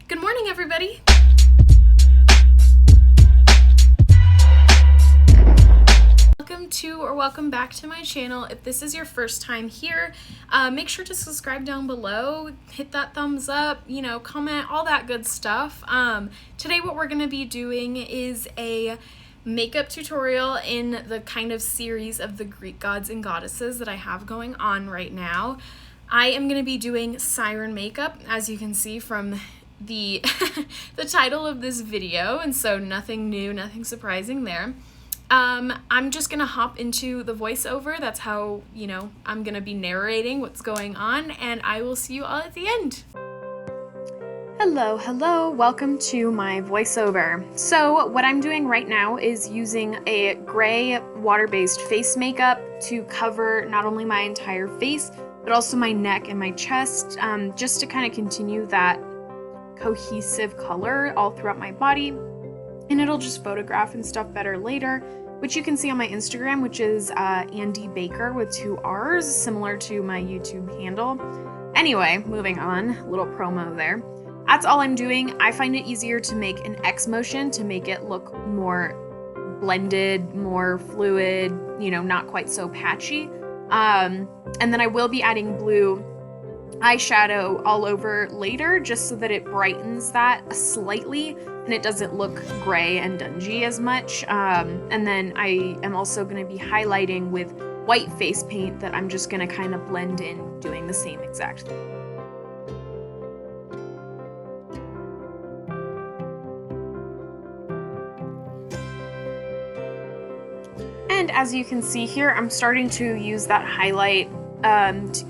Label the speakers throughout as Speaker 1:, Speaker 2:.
Speaker 1: Good morning, everybody. Welcome back to my channel. If this is your first time here, make sure to subscribe down below, hit that thumbs up, comment, all that good stuff. Today what we're going to be doing is a makeup tutorial in the kind of series of the Greek gods and goddesses that I have going on right now. I am going to be doing siren makeup, as you can see from the the title of this video, and so nothing new, nothing surprising there. I'm just gonna hop into the voiceover. That's how, I'm gonna be narrating what's going on, and I will see you all at the end. Hello, welcome to my voiceover. So what I'm doing right now is using a gray water-based face makeup to cover not only my entire face, but also my neck and my chest, just to kind of continue that cohesive color all throughout my body. And it'll just photograph and stuff better later, which you can see on my Instagram, which is Andy Baker with 2 R's, similar to my YouTube handle. Anyway, moving on, a little promo there. That's all I'm doing. I find it easier to make an X motion to make it look more blended, more fluid, not quite so patchy. And then I will be adding blue eyeshadow all over later, just so that it brightens that slightly and it doesn't look gray and dungy as much. And then I am also going to be highlighting with white face paint that I'm just going to kind of blend in, doing the same exact thing. And as you can see here, I'm starting to use that highlight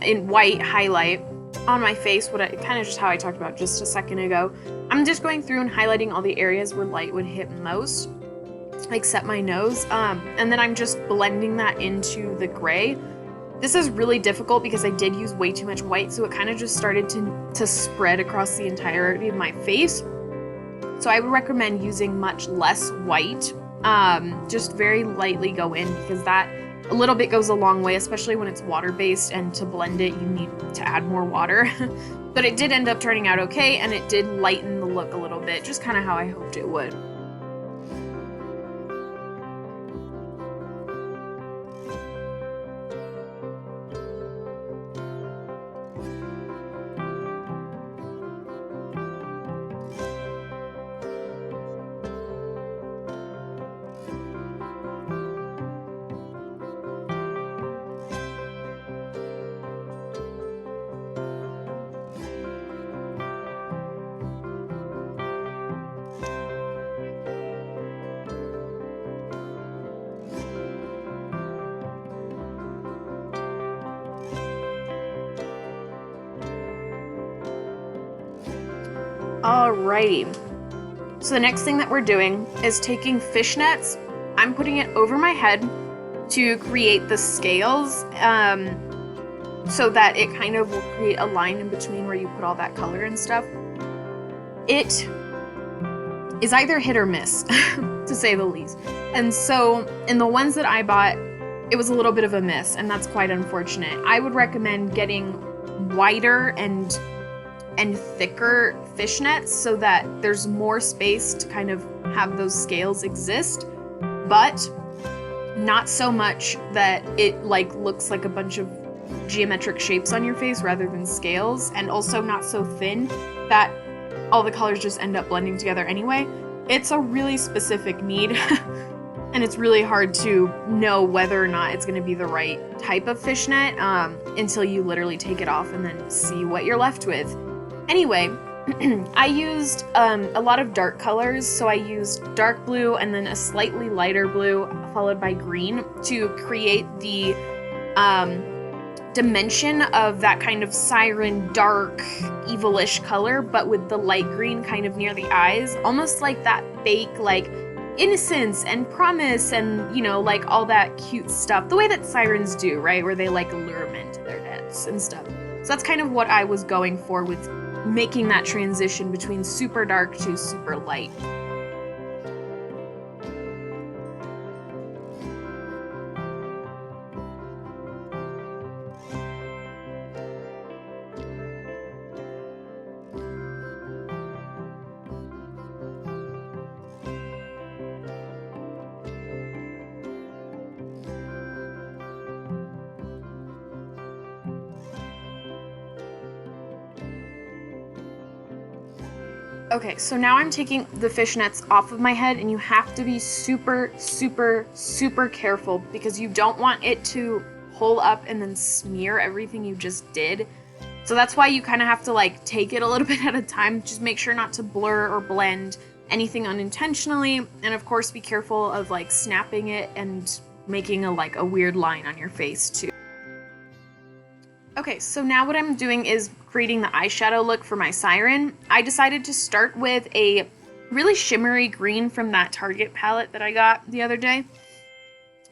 Speaker 1: in white highlight on my face, kind of just how I talked about just a second ago. I'm just going through and highlighting all the areas where light would hit most, except my nose, and then I'm just blending that into the gray. This is really difficult because I did use way too much white, so it kind of just started to spread across the entirety of my face. So I would recommend using much less white, just very lightly go in, because that a little bit goes a long way, especially when it's water-based, and to blend it, you need to add more water. But it did end up turning out okay, and it did lighten the look a little bit, just kind of how I hoped it would. Alrighty, so the next thing that we're doing is taking fishnets. I'm putting it over my head to create the scales, so that it kind of will create a line in between where you put all that color and stuff. It is either hit or miss, to say the least. And so in the ones that I bought, it was a little bit of a miss, and that's quite unfortunate. I would recommend getting wider and thicker fishnets so that there's more space to kind of have those scales exist, but not so much that it looks like a bunch of geometric shapes on your face rather than scales, and also not so thin that all the colors just end up blending together anyway. It's a really specific need and it's really hard to know whether or not it's going to be the right type of fishnet until you literally take it off and then see what you're left with. Anyway, I used a lot of dark colors, so I used dark blue and then a slightly lighter blue followed by green to create the dimension of that kind of siren dark evilish color, but with the light green kind of near the eyes, almost like that fake innocence and promise and all that cute stuff, the way that sirens do, right, where they lure men to their deaths and stuff. So that's kind of what I was going for with making that transition between super dark to super light. Okay, so now I'm taking the fishnets off of my head, and you have to be super, super, super careful because you don't want it to pull up and then smear everything you just did. So that's why you kind of have to like take it a little bit at a time. Just make sure not to blur or blend anything unintentionally, and of course be careful of like snapping it and making a weird line on your face too. Okay, so now what I'm doing is creating the eyeshadow look for my siren. I decided to start with a really shimmery green from that Target palette that I got the other day.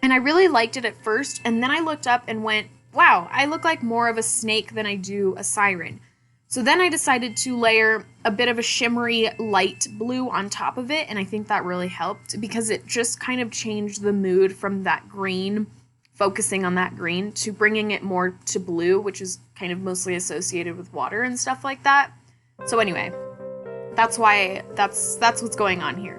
Speaker 1: And I really liked it at first, and then I looked up and went, wow, I look like more of a snake than I do a siren. So then I decided to layer a bit of a shimmery light blue on top of it, and I think that really helped because it just kind of changed the mood from that green, focusing on that green, to bringing it more to blue, which is kind of mostly associated with water and stuff like that. So anyway, that's what's going on here.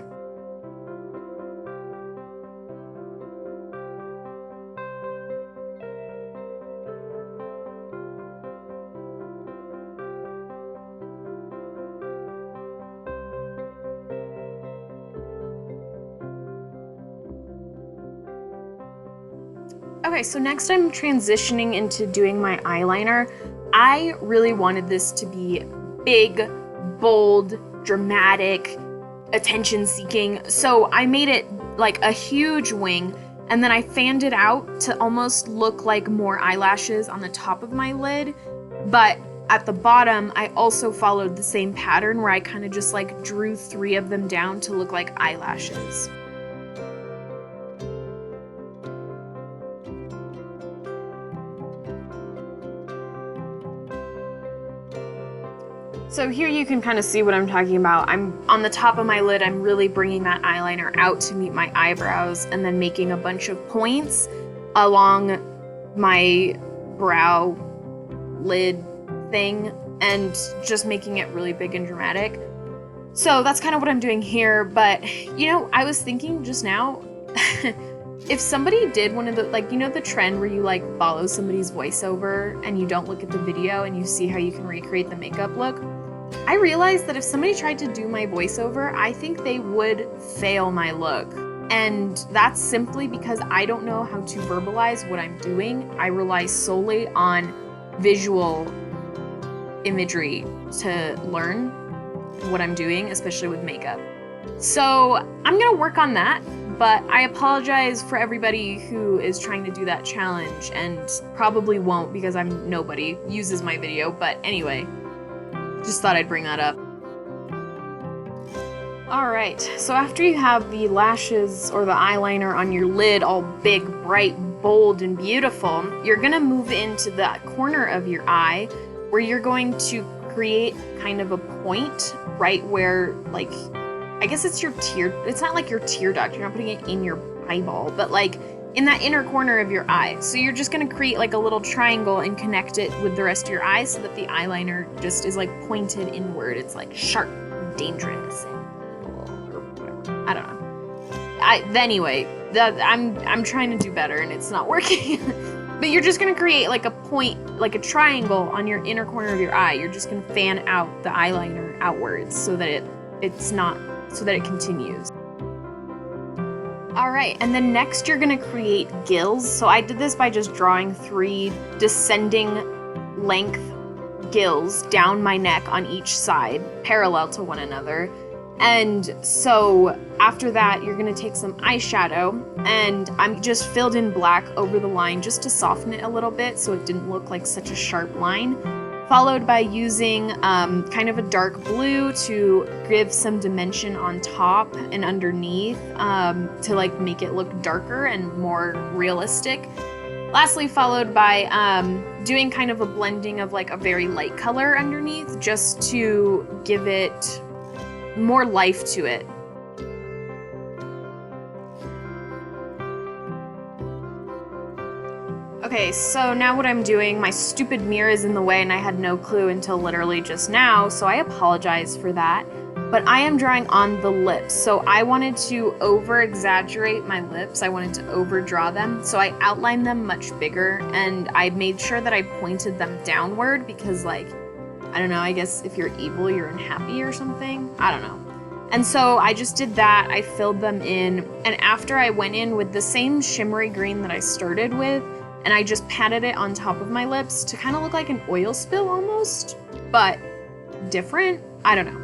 Speaker 1: Okay, so next I'm transitioning into doing my eyeliner. I really wanted this to be big, bold, dramatic, attention-seeking, so I made it like a huge wing, and then I fanned it out to almost look like more eyelashes on the top of my lid, but at the bottom I also followed the same pattern where I kind of just like drew 3 of them down to look like eyelashes. So here you can kind of see what I'm talking about. I'm on the top of my lid, I'm really bringing that eyeliner out to meet my eyebrows and then making a bunch of points along my brow lid thing and just making it really big and dramatic. So that's kind of what I'm doing here, but you know, I was thinking just now, if somebody did one of the, like, you know the trend where you like follow somebody's voiceover and you don't look at the video and you see how you can recreate the makeup look? I realized that if somebody tried to do my voiceover, I think they would fail my look. And that's simply because I don't know how to verbalize what I'm doing. I rely solely on visual imagery to learn what I'm doing, especially with makeup. So I'm gonna work on that, but I apologize for everybody who is trying to do that challenge and probably won't because nobody uses my video, but anyway. Just thought I'd bring that up. Alright, so after you have the lashes or the eyeliner on your lid all big, bright, bold, and beautiful, you're gonna move into that corner of your eye where you're going to create kind of a point right where, like, I guess it's your it's not like your tear duct, you're not putting it in your eyeball, but like in that inner corner of your eye. So you're just gonna create like a little triangle and connect it with the rest of your eye so that the eyeliner just is like pointed inward. It's like sharp and dangerous and or whatever. I don't know. Anyway, I'm trying to do better and it's not working. But you're just gonna create like a point, like a triangle on your inner corner of your eye. You're just gonna fan out the eyeliner outwards so that it continues. Alright, and then next you're gonna create gills. So I did this by just drawing 3 descending length gills down my neck on each side, parallel to one another. And so after that, you're gonna take some eyeshadow, and I'm just filled in black over the line just to soften it a little bit so it didn't look like such a sharp line. Followed by using kind of a dark blue to give some dimension on top and underneath to like make it look darker and more realistic. Lastly, followed by doing kind of a blending of like a very light color underneath just to give it more life to it. Okay, so now what I'm doing, my stupid mirror is in the way and I had no clue until literally just now, so I apologize for that. But I am drawing on the lips, so I wanted to over-exaggerate my lips. I wanted to overdraw them, so I outlined them much bigger, and I made sure that I pointed them downward because, like, I don't know, I guess if you're evil, you're unhappy or something. I don't know. And so I just did that. I filled them in. And after I went in with the same shimmery green that I started with, and I just patted it on top of my lips to kind of look like an oil spill almost, but different. I don't know.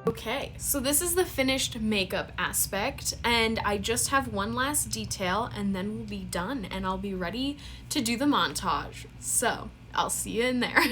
Speaker 1: Okay, so this is the finished makeup aspect, and I just have one last detail and then we'll be done and I'll be ready to do the montage. So I'll see you in there.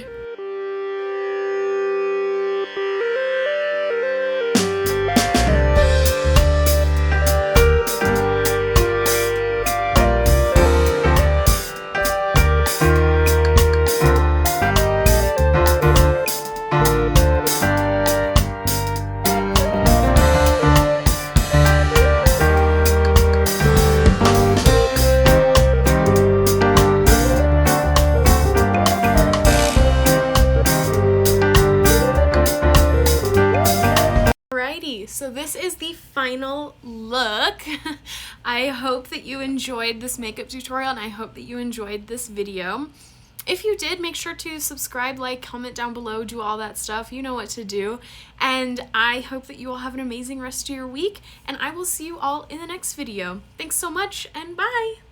Speaker 1: So this is the final look. I hope that you enjoyed this makeup tutorial and I hope that you enjoyed this video. If you did, make sure to subscribe, like, comment down below, do all that stuff. You know what to do. And I hope that you all have an amazing rest of your week, and I will see you all in the next video. Thanks so much, and bye!